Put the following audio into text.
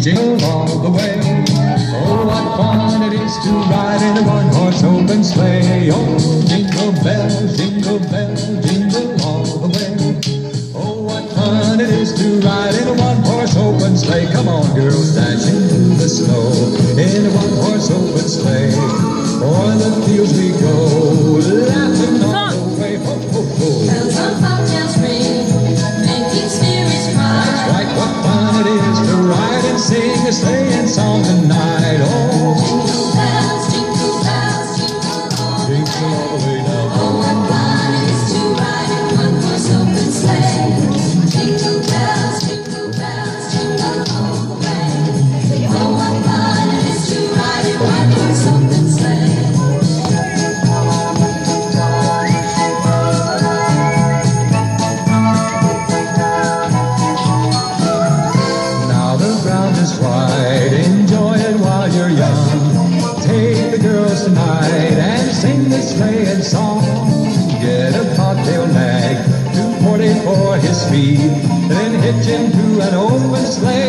jingle all the way. Oh, what fun it is to ride in a one-horse open sleigh. Oh, jingle bells, jingle all the way. Oh, what fun it is to ride in a one-horse open sleigh. Come on, girls, dashing through the snow in a one-horse open sleigh. O'er the fields we go, laughing all the way. Ho, ho, ho. Bells on bobtails ring, making spirits cry. That's right, what fun it is to ride and sing a sleighing song tonight. Oh, Jingle bells, jingle bells, jingle all the way now. oh, what fun it is to ride in one-horse open sleigh. Jingle bells, jingle all the way. Oh, what fun it is to ride in one-horse open sleigh. Now the ground is wide, enjoy it while you're young. Take the girls tonight and sing this sleighing song. Get a cocktail nag, 240 for his speed, then hitch him to an open sleigh.